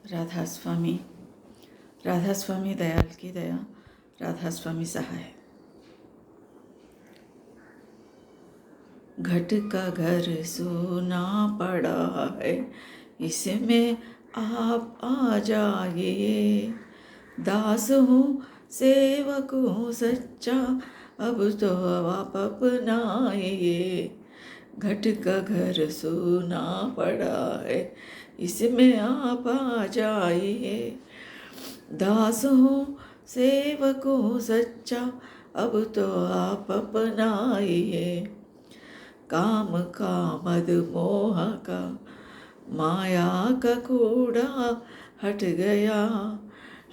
राधा स्वामी, राधा स्वामी दयाल की दया, राधा स्वामी सहाय। घट का घर सोना पड़ा है, इसमें आप आ जाइए। दास हूँ सेवक हूँ सच्चा, अब तो आप अपनाइए। घट का घर सोना पड़ा है, इसमें आप आ जाइए। दास हूँ सेवक हूँ सच्चा, अब तो आप अपनाइए। काम का मद मोह का माया का कूड़ा हट गया,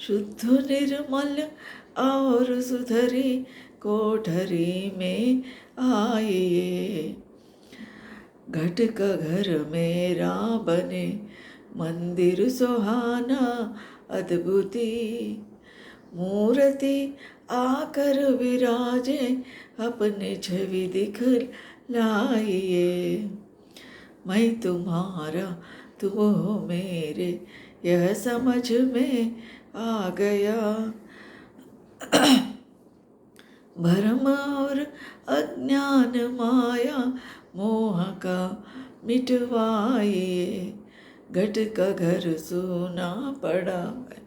शुद्ध निर्मल और सुधरी कोठरी में आइए। घट का घर मेरा बने, मंदिर सुहाना अद्भुती। मूर्ति आकर विराजे, अपनी छवि दिखलाइए। मैं तुम्हारा तुम हो मेरे, यह समझ में आ गया। भ्रम और अज्ञान माया मोह का मिटवाइए। घट का घर सोना पड़ा है,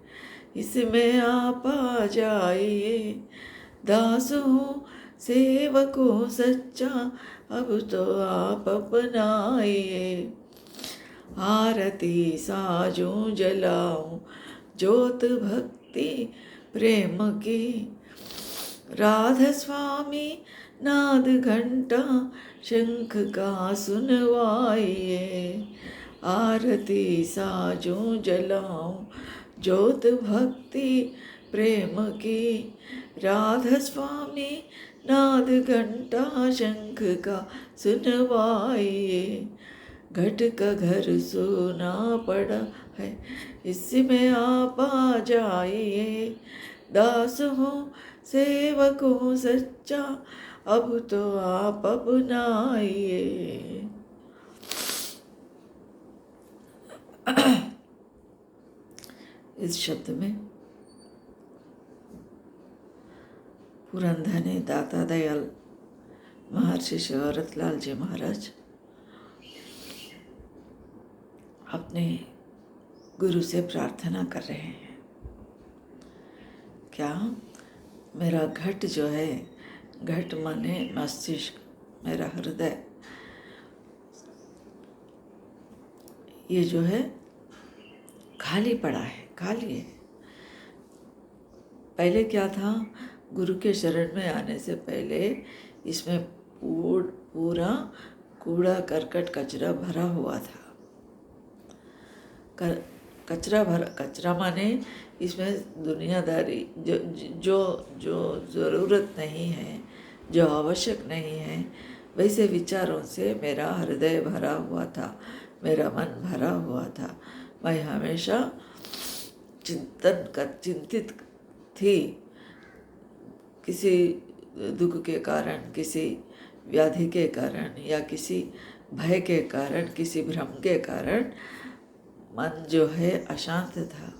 इसमें आप आ जाइए। दास हूँ सेवक हूँ सच्चा, अब तो आप अपनाइए। आरती साजूं जलाऊं ज्योत भक्ति प्रेम की। राधा स्वामी नाद घंटा शंख का सुनवाइए। आरती साजूं जलाऊं ज्योत भक्ति प्रेम की। राधा स्वामी नाद घंटा शंख का सुनवाइए। घट का घर सोना पड़ा है, इसमें आप आ जाइए। दास हूँ सेवक हूँ सच्चा, अब तो आप अपनाइए। इस शब्द में पुरंधनी दाता दयाल महर्षि शरतलाल जी महाराज अपने गुरु से प्रार्थना कर रहे हैं। क्या? मेरा घट जो है, घट माने मस्तिष्क, मेरा हृदय, ये जो है खाली पड़ा है, खाली है। पहले क्या था? गुरु के शरण में आने से पहले इसमें पूरा कूड़ा करकट कचरा भरा हुआ था। कचरा माने इसमें दुनियादारी जो ज़रूरत नहीं है, जो आवश्यक नहीं है, वैसे विचारों से मेरा हृदय भरा हुआ था, मेरा मन भरा हुआ था। मैं हमेशा चिंतित थी, किसी दुख के कारण, किसी व्याधि के कारण या किसी भय के कारण, किसी भ्रम के कारण मन जो है अशांत था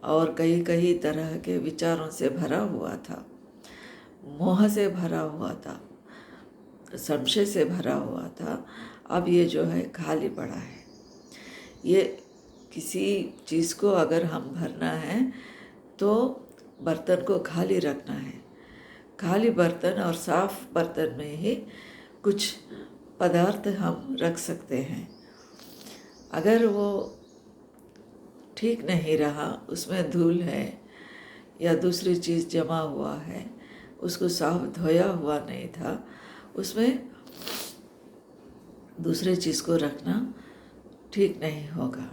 और कई तरह के विचारों से भरा हुआ था, मोह से भरा हुआ था, संशय से भरा हुआ था। अब ये जो है खाली पड़ा है। ये किसी चीज़ को अगर हम भरना है तो बर्तन को खाली रखना है। खाली बर्तन और साफ बर्तन में ही कुछ पदार्थ हम रख सकते हैं। अगर वो ठीक नहीं रहा, उसमें धूल है या दूसरी चीज़ जमा हुआ है, उसको साफ धोया हुआ नहीं था, उसमें दूसरे चीज़ को रखना ठीक नहीं होगा।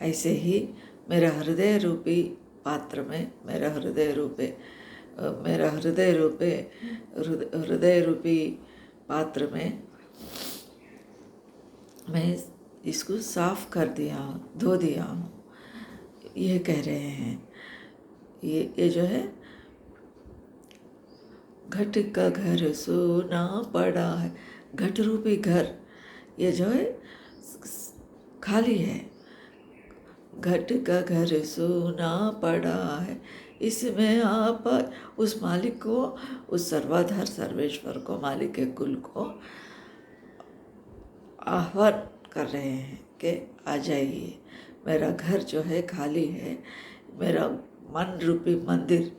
ऐसे ही मेरा हृदय रूपी पात्र में, मेरा हृदय रूपी पात्र में मैं इसको साफ कर दिया हूँ, धो दिया हूँ, ये कह रहे हैं। ये जो है घट का घर सोना पड़ा है, घट रूपी घर ये जो है खाली है। घट का घर सूना पड़ा है, इसमें आप उस मालिक को, उस सर्वाधार सर्वेश्वर को, मालिक के कुल को आह्वान कर रहे हैं कि आ जाइए, मेरा घर जो है खाली है, मेरा मन रूपी मंदिर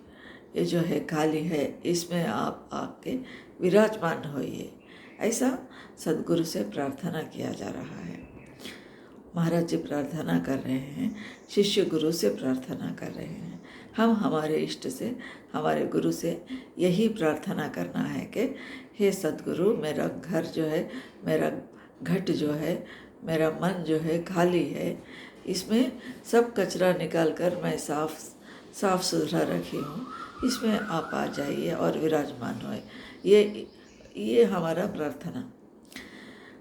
ये जो है खाली है, इसमें आप आके विराजमान होइए। ऐसा सद्गुरु से प्रार्थना किया जा रहा है। महाराज जी प्रार्थना कर रहे हैं, शिष्य गुरु से प्रार्थना कर रहे हैं। हम हमारे इष्ट से, हमारे गुरु से यही प्रार्थना करना है कि हे सद्गुरु, मेरा घर जो है, मेरा घट जो है, मेरा मन जो है खाली है, इसमें सब कचरा निकाल कर मैं साफ सुथरा रखी हूँ, इसमें आप आ जाइए और विराजमान होए। ये हमारा प्रार्थना।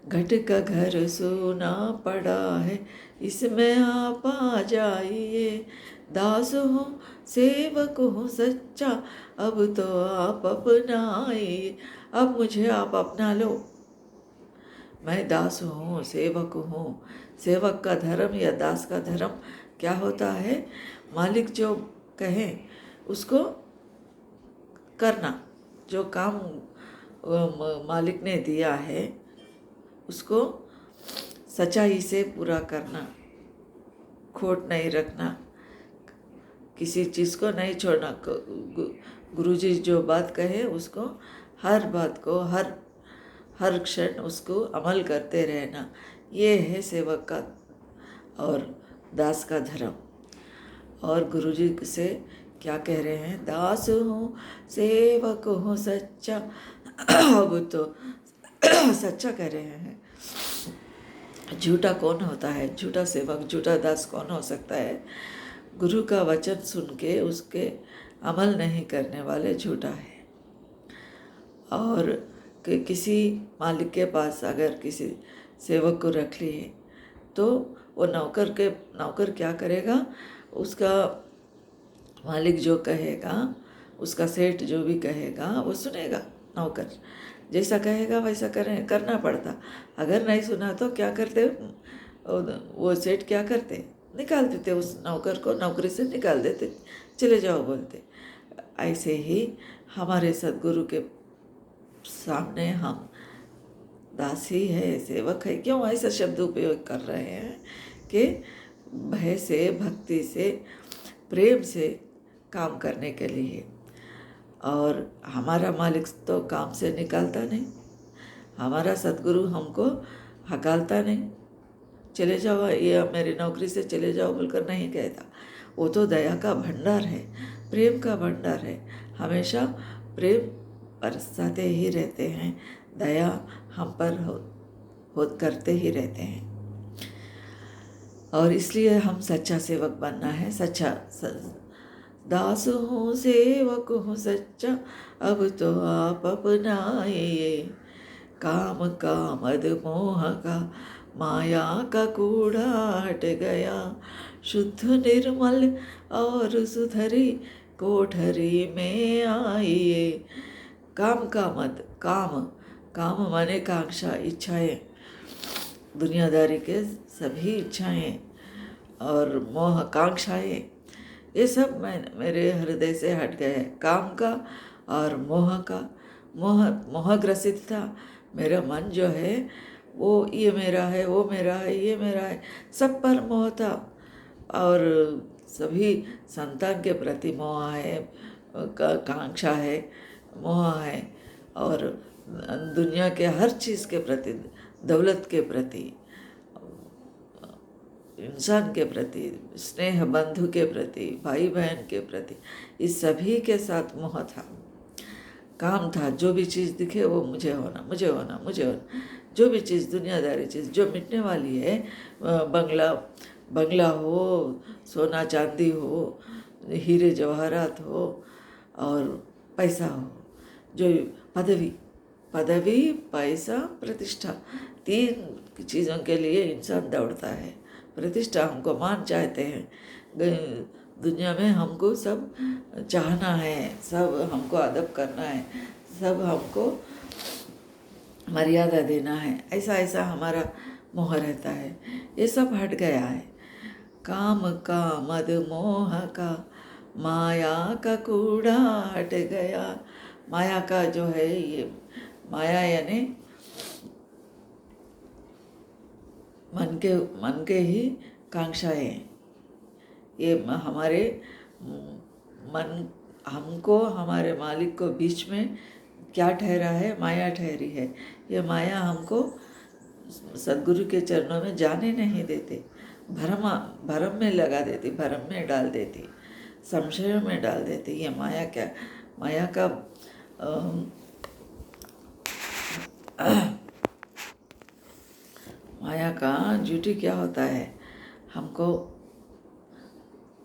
घट का घर सूना पड़ा है, इसमें आप आ जाइए, दास हूँ सेवक हूँ सच्चा, अब तो आप अपनाइए। अब मुझे आप अपना लो। मैं दास हूँ, सेवक हूँ। सेवक का धर्म या दास का धर्म क्या होता है? मालिक जो कहे उसको करना, जो काम मालिक ने दिया है उसको सच्चाई से पूरा करना, खोट नहीं रखना, किसी चीज़ को नहीं छोड़ना। गुरुजी जो बात कहे उसको, हर बात को हर क्षण उसको अमल करते रहना, ये है सेवक का और दास का धर्म। और गुरुजी से क्या कह रहे हैं? दास हूँ सेवक हूँ सच्चा, अब तो सच्चा कह रहे हैं। झूठा कौन होता है? झूठा सेवक, झूठा दास कौन हो सकता है? गुरु का वचन सुन के उसके अमल नहीं करने वाले झूठा है। और किसी मालिक के पास अगर किसी सेवक को रख लिए तो वो नौकर क्या करेगा? उसका मालिक जो कहेगा, उसका सेठ जो भी कहेगा वो सुनेगा। नौकर जैसा कहेगा वैसा करना पड़ता। अगर नहीं सुना तो क्या करते वो सेठ? क्या करते? निकाल देते उस नौकर को, नौकरी से निकाल देते, चले जाओ बोलते। ऐसे ही हमारे सद्गुरु के सामने हम दासी है, सेवक है। क्यों ऐसा शब्द उपयोग कर रहे हैं? कि भय से, भक्ति से, प्रेम से काम करने के लिए। और हमारा मालिक तो काम से निकालता नहीं, हमारा सद्गुरु हमको हकालता नहीं, चले जाओ, ये मेरी नौकरी से चले जाओ बोलकर नहीं कहता। वो तो दया का भंडार है, प्रेम का भंडार है। हमेशा प्रेम बरसाते ही रहते हैं, दया हम पर हो करते ही रहते हैं। और इसलिए हम सच्चा सेवक बनना है। सच्चा दास हूँ सेवक हूँ सच्चा, अब तो आप अपनाइए। काम का मद मोह का, माया का कूड़ा हट गया, शुद्ध निर्मल और सुधरी कोठरी में आइए। काम का मद, काम माने कांक्षा, इच्छाएं, दुनियादारी के सभी इच्छाएं और मोह कांक्षाएं, ये सब मेरे हृदय से हट गए। काम का और मोह का, मोह ग्रसित था मेरा मन जो है, वो ये मेरा है, वो मेरा है, ये मेरा है, सब पर मोह था। और सभी संतान के प्रति मोह है, कांक्षा है, मोह है। और दुनिया के हर चीज़ के प्रति, दौलत के प्रति, इंसान के प्रति, स्नेह बंधु के प्रति, भाई बहन के प्रति, इस सभी के साथ मोह था, काम था। जो भी चीज़ दिखे वो मुझे होना, मुझे होना, मुझे होना। जो भी चीज़, दुनियादारी चीज़ जो मिटने वाली है, बंगला हो, सोना चांदी हो, हीरे जवाहरात हो और पैसा हो, जो पदवी, पैसा, प्रतिष्ठा, तीन चीज़ों के लिए इंसान दौड़ता है। प्रतिष्ठा, हमको मान चाहते हैं, दुनिया में हमको सब चाहना है, सब हमको अदब करना है, सब हमको मर्यादा देना है, ऐसा हमारा मोह रहता है। ये सब हट गया है। काम का मद मोह का माया का कूड़ा हट गया। माया का जो है ये माया यानी मन के ही कांक्षाएं। ये हमारे मन हमको हमारे मालिक को बीच में क्या ठहरा है? माया ठहरी है। ये माया हमको सद्गुरु के चरणों में जाने नहीं देते, भरम में लगा देती, भरम में डाल देती, संशयों में डाल देती। ये माया क्या? माया का माया का ड्यूटी क्या होता है? हमको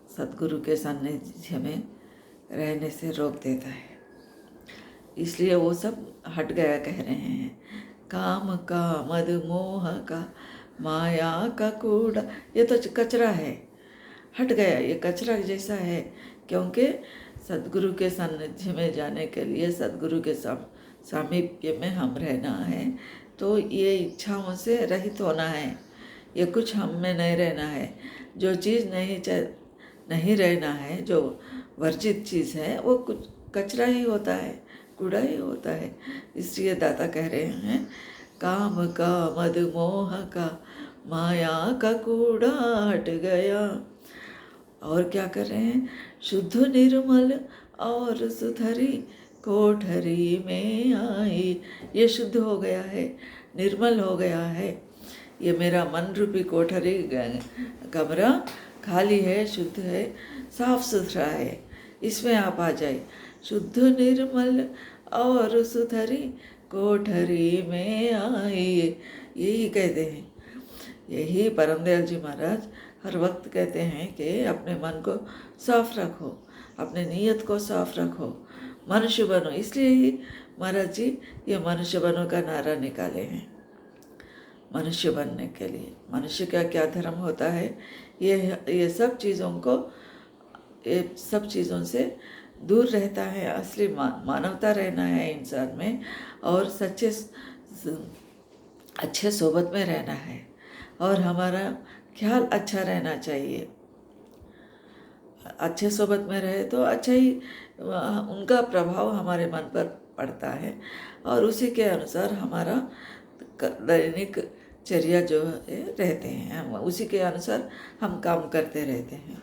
सद्गुरु के सान्निध्य में रहने से रोक देता है। इसलिए वो सब हट गया कह रहे हैं। काम का मद मोह का माया का कूड़ा, ये तो कचरा है, हट गया। ये कचरा जैसा है, क्योंकि सद्गुरु के सान्निध्य में जाने के लिए सद्गुरु के सामीप्य में हम रहना है, तो ये इच्छाओं से रहित होना है। ये कुछ हम में नहीं रहना है। जो चीज़ नहीं रहना है, जो वर्जित चीज़ है, वो कुछ कचरा ही होता है, कूड़ा ही होता है। इसलिए दाता कह रहे हैं काम का मद मोह का माया का कूड़ा हट गया। और क्या कर रहे हैं? शुद्ध निर्मल और सुधरी कोठरी में आई। ये शुद्ध हो गया है, निर्मल हो गया है। ये मेरा मन रूपी कोठरी कमरा खाली है, शुद्ध है, साफ सुथरा है। इसमें आप आ जाए। शुद्ध निर्मल और सुधरी कोठरी में आई, यही कहते हैं। यही परमदयाल जी महाराज हर वक्त कहते हैं कि अपने मन को साफ रखो, अपने नीयत को साफ रखो, मनुष्य बनो। इसलिए ही महाराज जी ये मनुष्य बनो का नारा निकाले हैं। मनुष्य बनने के लिए मनुष्य का क्या धर्म होता है? ये सब चीज़ों से दूर रहता है। असली मानवता रहना है इंसान में, और अच्छे सोबत में रहना है, और हमारा ख्याल अच्छा रहना चाहिए। अच्छे सोबत में रहे तो अच्छा ही उनका प्रभाव हमारे मन पर पड़ता है, और उसी के अनुसार हमारा दैनिक चर्या जो है रहते हैं, हम उसी के अनुसार हम काम करते रहते हैं।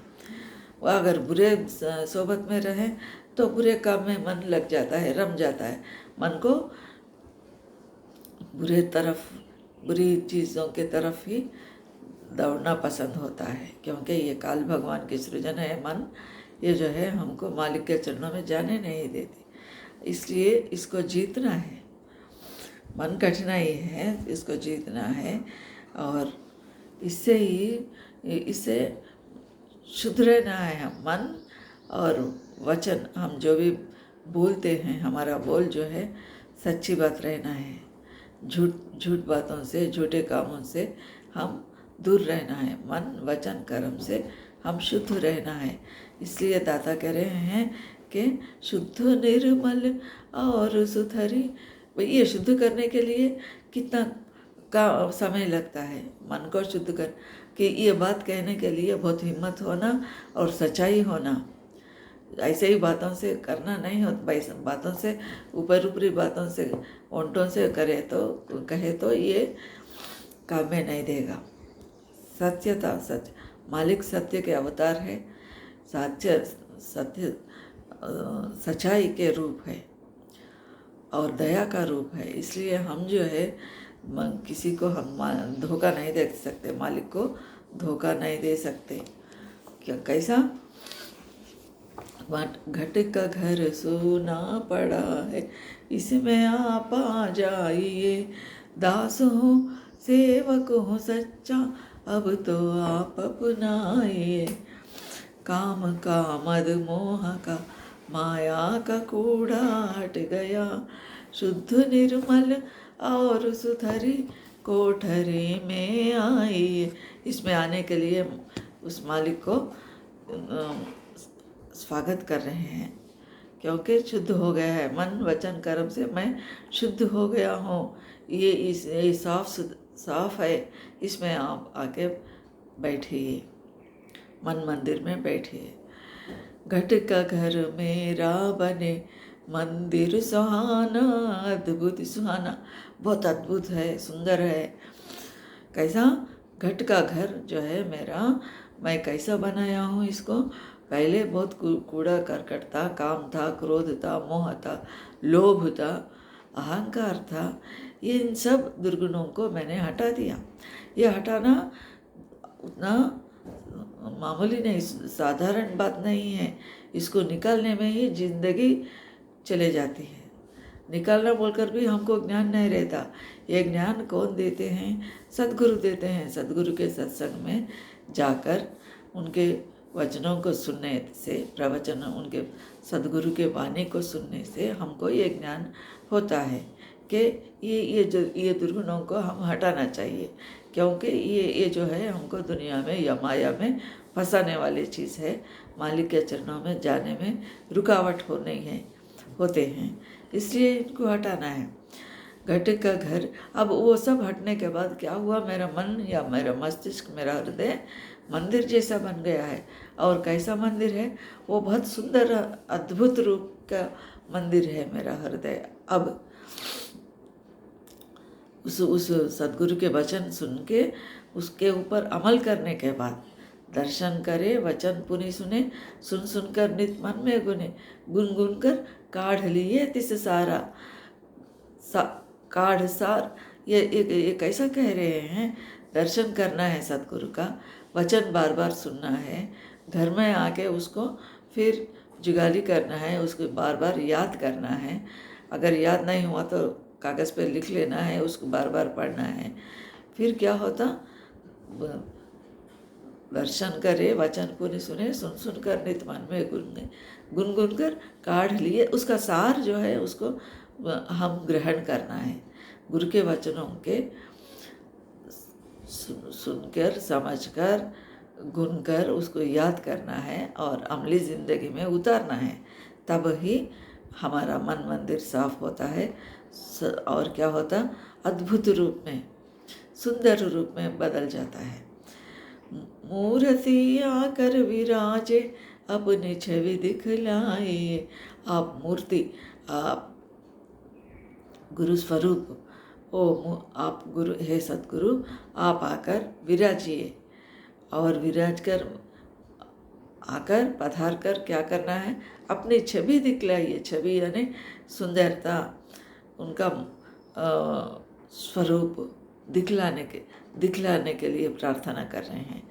अगर बुरे सोबत में रहें तो बुरे काम में मन लग जाता है, रम जाता है। मन को बुरी चीज़ों के तरफ ही दौड़ना पसंद होता है, क्योंकि ये काल भगवान की सृजन है मन। ये जो है हमको मालिक के चरणों में जाने नहीं देती। इसलिए इसको जीतना है। मन कठिनाई है, इसको जीतना है, और इससे शुद्ध रहना है। हम मन और वचन, हम जो भी बोलते हैं, हमारा बोल जो है सच्ची बात रहना है। झूठ बातों से, झूठे कामों से हम दूर रहना है। मन वचन कर्म से हम शुद्ध रहना है। इसलिए दाता कह रहे हैं कि शुद्ध निर्मल और सुधरी। ये शुद्ध करने के लिए कितना का समय लगता है? मन को शुद्ध कर कि ये बात कहने के लिए बहुत हिम्मत होना और सच्चाई होना। ऐसे ही बातों से करना नहीं होता। बातों से ऊपरी बातों से ओंठों से कहे तो ये काम में नहीं देगा। सत्यता, सच मालिक सत्य के अवतार है। सत्य सच्चाई के रूप है और दया का रूप है। इसलिए हम जो है किसी को हम धोखा नहीं दे सकते, मालिक को धोखा नहीं दे सकते। क्या कैसा? घट का घर सोना पड़ा है, इसमें आप आ जाइए। दास हूँ सेवक हूँ सच्चा, अब तो आप अपनाइए। काम का मद मोह का माया का कूड़ा हट गया। शुद्ध निर्मल और सुधरी कोठरी में आई। इसमें आने के लिए उस मालिक को स्वागत कर रहे हैं, क्योंकि शुद्ध हो गया है। मन वचन कर्म से मैं शुद्ध हो गया हूँ। ये साफ है, इसमें आप आके बैठिए। मन मंदिर में बैठिए। घट का घर मेरा बने मंदिर सुहाना, अद्भुत सुहाना, बहुत अद्भुत है, सुंदर है। कैसा? घट का घर जो है मेरा, मैं कैसा बनाया हूँ इसको? पहले बहुत कूड़ा करकट था, काम था, क्रोध था, मोह था, लोभ था, अहंकार था। ये इन सब दुर्गुणों को मैंने हटा दिया। ये हटाना उतना मामूली नहीं, साधारण बात नहीं है। इसको निकालने में ही जिंदगी चले जाती है। निकालना बोलकर भी हमको ज्ञान नहीं रहता। ये ज्ञान कौन देते हैं? सद्गुरु देते हैं। सद्गुरु के सत्संग में जाकर उनके वचनों को सुनने से, प्रवचन, उनके सद्गुरु के वाणी को सुनने से हमको ये ज्ञान होता है कि ये दुर्गुणों को हम हटाना चाहिए, क्योंकि ये जो है हमको दुनिया में या माया में फंसाने वाली चीज़ है। मालिक के चरणों में जाने में रुकावट होते हैं, इसलिए इनको हटाना है। घट का घर, अब वो सब हटने के बाद क्या हुआ? मेरा मन या मेरा मस्तिष्क, मेरा हृदय मंदिर जैसा बन गया है। और कैसा मंदिर है? वो बहुत सुंदर अद्भुत रूप का मंदिर है मेरा हृदय। अब उस सद्गुरु के वचन सुन के उसके ऊपर अमल करने के बाद, दर्शन करे वचन पुनि सुने, सुन सुनकर नित मन में गुने, गुनगुन कर काढ़ लिए तिस सारा। काढ़ सार, ये कैसा कह रहे हैं? दर्शन करना है सद्गुरु का, वचन बार बार सुनना है, घर में आके उसको फिर जुगाली करना है, उसको बार बार याद करना है। अगर याद नहीं हुआ तो कागज़ पे लिख लेना है, उसको बार बार पढ़ना है। फिर क्या होता? दर्शन करे वचन पुनि सुने, सुन सुन कर नित मन में गुनगुन कर काढ़ लिए। उसका सार जो है उसको हम ग्रहण करना है। गुरु के वचनों के सुनकर, समझकर, गुनकर उसको याद करना है और अमली ज़िंदगी में उतारना है। तब ही हमारा मन मंदिर साफ होता है। और क्या होता? अद्भुत रूप में, सुंदर रूप में बदल जाता है। मूर्ति आकर विराजे, अपनी छवि दिखलाए। आप मूर्ति, आप गुरु स्वरूप, आप गुरु हे सद्गुरु, आप आकर विराजिए। और विराज कर आकर पधार कर क्या करना है? अपनी छवि दिखलाइए। छवि यानी सुंदरता, उनका स्वरूप दिखलाने के लिए प्रार्थना कर रहे हैं।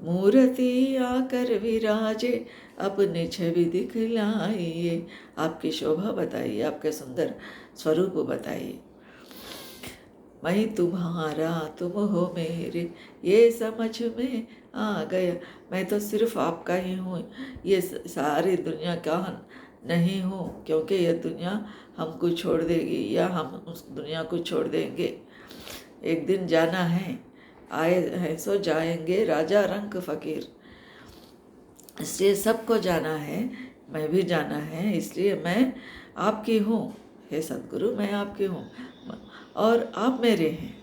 मूर्ति आकर विराजे, अपनी छवि दिखलाइए। आपकी शोभा बताइए, आपके सुंदर स्वरूप बताइए। मैं तुम्हारा तुम हो मेरे, ये समझ में आ गया। मैं तो सिर्फ आपका ही हूँ, ये सारी दुनिया का नहीं हूँ, क्योंकि यह दुनिया हमको छोड़ देगी या हम उस दुनिया को छोड़ देंगे। एक दिन जाना है, आए हैं सो जाएंगे, राजा रंग फकीर। इसलिए सबको जाना है, मैं भी जाना है। इसलिए मैं आपकी हूँ हे सद्गुरु, मैं आपकी हूँ और आप मेरे हैं।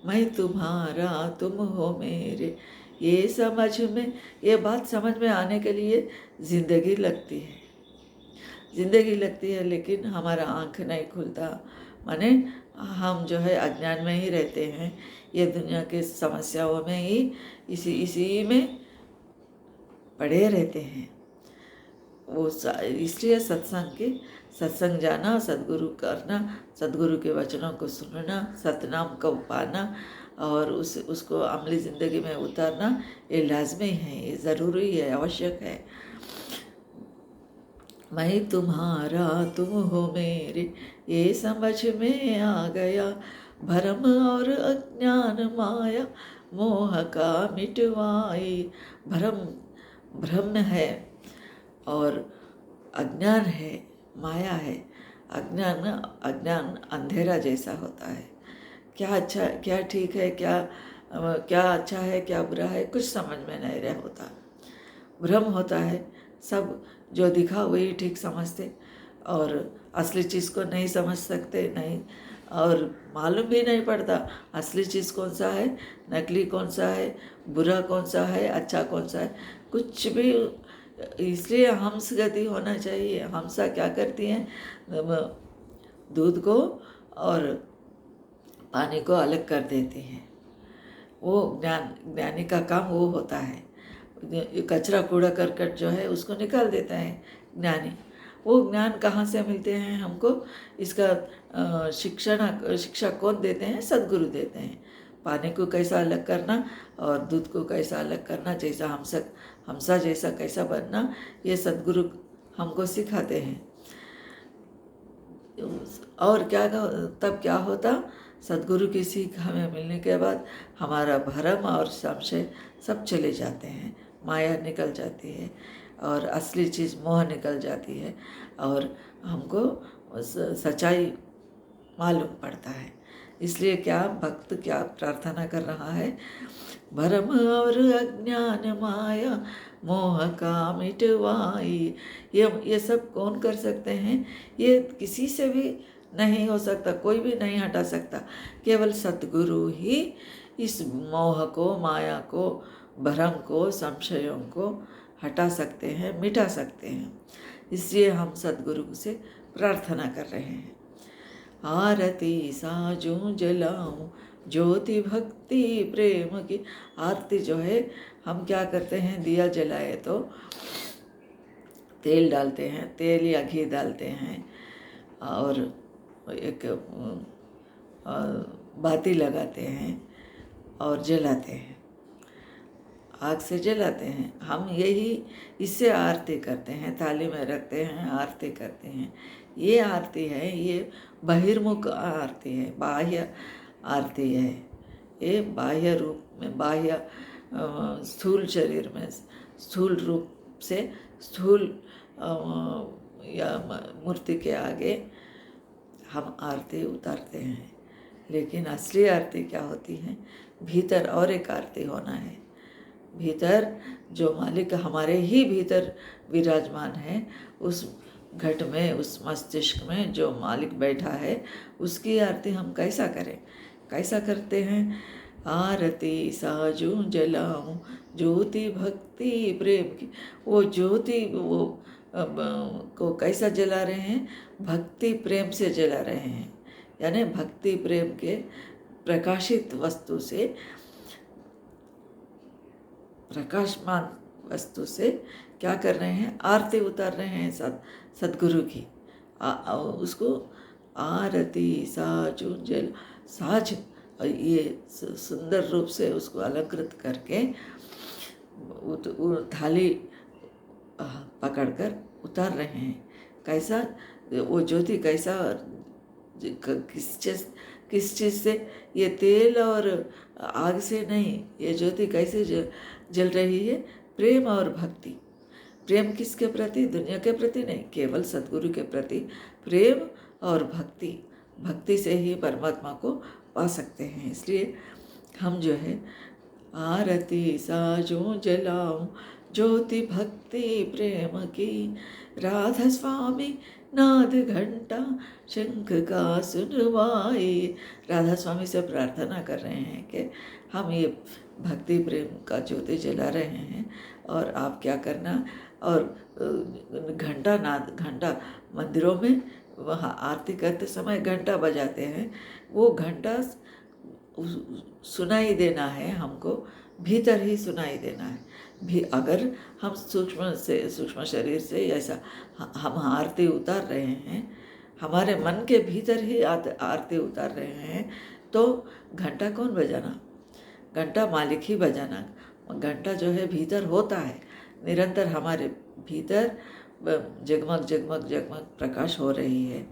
मैं तुम्हारा तुम हो मेरे, ये समझ में, ये बात समझ में आने के लिए ज़िंदगी लगती है, लेकिन हमारा आँख नहीं खुलता। माने हम जो है अज्ञान में ही रहते हैं, ये दुनिया के समस्याओं में ही इसी में पड़े रहते हैं। वो इसलिए सत्संग जाना, सद्गुरु करना, सद्गुरु के वचनों को सुनना, सतनाम को पाना और उसको अमली ज़िंदगी में उतारना, ये लाजमी है, ये ज़रूरी है, आवश्यक है। मैं तुम्हारा तुम हो मेरे, ये समझ में आ गया। भरम और अज्ञान माया मोह का मिटवाई। भ्रम है और अज्ञान है, माया है। अज्ञान अंधेरा जैसा होता है। क्या अच्छा, क्या ठीक है, क्या अच्छा है, क्या बुरा है, कुछ समझ में नहीं रह होता। भ्रम होता है, सब जो दिखा वही ठीक समझते और असली चीज़ को नहीं समझ सकते, नहीं और मालूम भी नहीं पड़ता असली चीज़ कौन सा है, नकली कौन सा है, बुरा कौन सा है, अच्छा कौन सा है, कुछ भी। इसलिए हंस गति होना चाहिए। हंसा क्या करती हैं, दूध को और पानी को अलग कर देती हैं। वो ज्ञानी का काम वो होता है। कचरा कूड़ा करकट जो है उसको निकाल देता है ज्ञानी। वो ज्ञान कहाँ से मिलते हैं हमको, इसका शिक्षा कौन देते हैं, सद्गुरु देते हैं। पानी को कैसा अलग करना और दूध को कैसा अलग करना, जैसा हमसा जैसा कैसा बनना, ये सद्गुरु हमको सिखाते हैं। और क्या तब क्या होता, सद्गुरु की सीख हमें मिलने के बाद हमारा भरम और संशय सब चले जाते हैं, माया निकल जाती है और असली चीज़ मोह निकल जाती है और हमको सच्चाई मालूम पड़ता है। इसलिए क्या भक्त क्या प्रार्थना कर रहा है, भरम और अज्ञान माया मोह का मिटवाई। ये सब कौन कर सकते हैं, ये किसी से भी नहीं हो सकता, कोई भी नहीं हटा सकता। केवल सतगुरु ही इस मोह को, माया को, भ्रम को, संशयों को हटा सकते हैं, मिटा सकते हैं। इसलिए हम सतगुरु से प्रार्थना कर रहे हैं। आरती साजूं जलाऊं ज्योति भक्ति प्रेम की। आरती जो है हम क्या करते हैं, दिया जलाए तो तेल डालते हैं, तेल या घी डालते हैं और एक बाती लगाते हैं और जलाते हैं, आग से जलाते हैं। हम यही इससे आरती करते हैं, थाली में रखते हैं, आरती करते हैं। ये आरती है, ये बहिर्मुख आरती है, बाह्य आरती है। ये बाह्य रूप में, बाह्य स्थूल शरीर में, स्थूल रूप से स्थूल या मूर्ति के आगे हम आरती उतारते हैं। लेकिन असली आरती क्या होती है, भीतर और एक आरती होना है। भीतर जो मालिक हमारे ही भीतर विराजमान है, उस घट में, उस मस्तिष्क में जो मालिक बैठा है, उसकी आरती हम कैसा करें, कैसा करते हैं। आरती साजूं जलाऊं ज्योति भक्ति प्रेम की। वो ज्योति वो को कैसा जला रहे हैं, भक्ति प्रेम से जला रहे हैं। यानी भक्ति प्रेम के प्रकाशित वस्तु से, प्रकाशमान वस्तु से क्या कर रहे हैं, आरती उतार रहे हैं सद्गुरु की। उसको आरती साजूं जल, साज ये सुंदर रूप से उसको अलंकृत करके थाली पकड़कर उतार रहे हैं। कैसा वो ज्योति, कैसा किस चीज़ से, ये तेल और आग से नहीं, ये ज्योति कैसे जल रही है, प्रेम और भक्ति। प्रेम किसके प्रति, दुनिया के प्रति नहीं, केवल सद्गुरु के प्रति प्रेम और भक्ति। भक्ति से ही परमात्मा को पा सकते हैं। इसलिए हम जो है आरती साजूं जलाऊं ज्योति भक्ति प्रेम की, राधा स्वामी नाद घंटा शंख का सुनवाई। राधा स्वामी से प्रार्थना कर रहे हैं कि हम ये भक्ति प्रेम का ज्योति जला रहे हैं और आप क्या करना, और घंटा नाद, घंटा मंदिरों में वहाँ आरती करते समय घंटा बजाते हैं, वो घंटा सुनाई देना है हमको, भीतर ही सुनाई देना है। भी अगर हम सूक्ष्म शरीर से ऐसा हम आरती उतार रहे हैं, हमारे मन के भीतर ही आरती उतार रहे हैं, तो घंटा कौन बजाना, घंटा मालिक ही बजाना। घंटा जो है भीतर होता है, निरंतर हमारे भीतर जगमग जगमग जगमग प्रकाश हो रही है,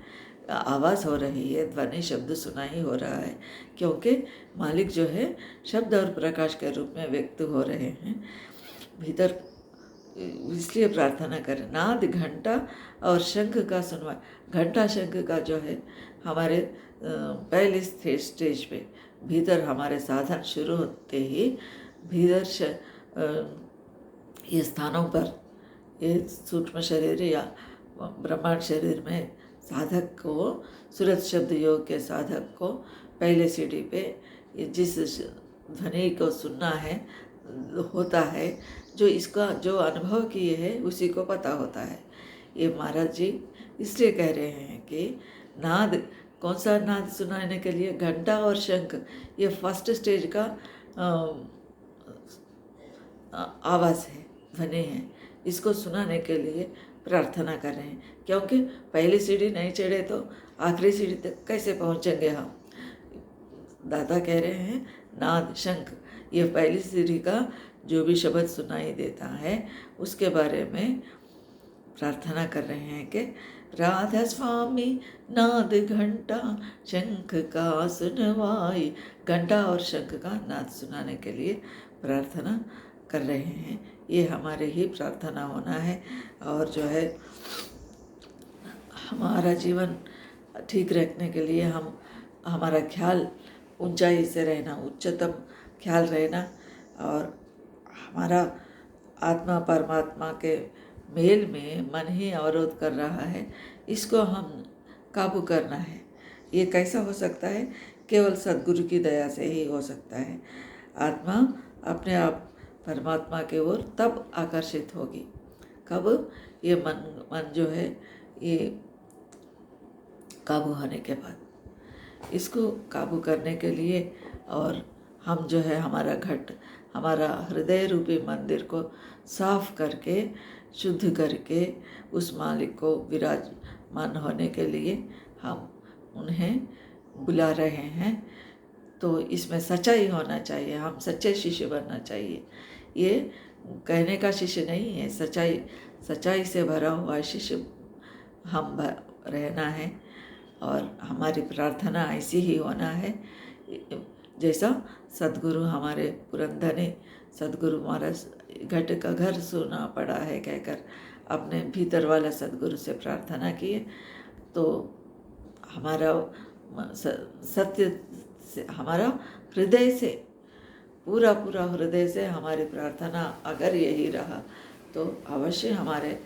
आवाज़ हो रही है, ध्वनि शब्द सुनाई हो रहा है, क्योंकि मालिक जो है शब्द और प्रकाश के रूप में व्यक्त हो रहे हैं भीतर। इसलिए प्रार्थना करें, नाद घंटा और शंख का सुनवा। घंटा शंख का जो है हमारे पहले स्टेज पे भीतर हमारे साधन शुरू होते ही भीतर ये स्थानों पर, ये सूक्ष्म शरीर या ब्रह्मांड शरीर में साधक को, सूरत शब्द योग के साधक को पहले सीढ़ी पे ये जिस ध्वनि को सुनना है होता है, जो इसका जो अनुभव किए है उसी को पता होता है। ये महाराज जी इसलिए कह रहे हैं कि नाद, कौन सा नाद सुनाने के लिए? घंटा और शंख, ये फर्स्ट स्टेज का आवाज़ है, ध्वनि है। इसको सुनाने के लिए प्रार्थना कर रहे हैं, क्योंकि पहली सीढ़ी नहीं चढ़े तो आखिरी सीढ़ी तक कैसे पहुंचेंगे हम। दादा कह रहे हैं नाद शंख, ये पहली सीढ़ी का जो भी शब्द सुनाई देता है उसके बारे में प्रार्थना कर रहे हैं कि राधा स्वामी नाद घंटा शंख का सुनवाई। घंटा और शंख का नाद सुनाने के लिए प्रार्थना कर रहे हैं। ये हमारे ही प्रार्थना होना है। और जो है हमारा जीवन ठीक रखने के लिए हम हमारा ख्याल ऊंचाई से रहना, उच्चतम ख्याल रहना, और हमारा आत्मा परमात्मा के मेल में मन ही अवरोध कर रहा है, इसको हम काबू करना है। ये कैसा हो सकता है? केवल सद्गुरु की दया से ही हो सकता है। आत्मा अपने आप परमात्मा की ओर तब आकर्षित होगी कब? ये मन जो है ये काबू होने के बाद। इसको काबू करने के लिए और हम जो है हमारा घट, हमारा हृदय रूपी मंदिर को साफ करके, शुद्ध करके उस मालिक को विराजमान होने के लिए हम उन्हें बुला रहे हैं। तो इसमें सच्चाई होना चाहिए, हम सच्चे शिष्य बनना चाहिए। ये कहने का शिष्य नहीं है, सच्चाई से भरा हुआ शिष्य हम रहना है। और हमारी प्रार्थना ऐसी ही होना है जैसा सद्गुरु हमारे पुरंदने सद्गुरु महाराज घट का घर सोना पड़ा है कहकर अपने भीतर वाला सद्गुरु से प्रार्थना किए। तो हमारा सत्य से, हमारा हृदय से, पूरा हृदय से हमारी प्रार्थना अगर यही रहा तो अवश्य हमारे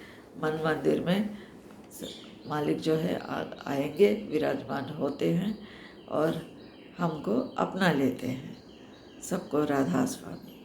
मन मंदिर में मालिक जो है आएंगे, विराजमान होते हैं और हमको अपना लेते हैं। सबको राधा स्वामी।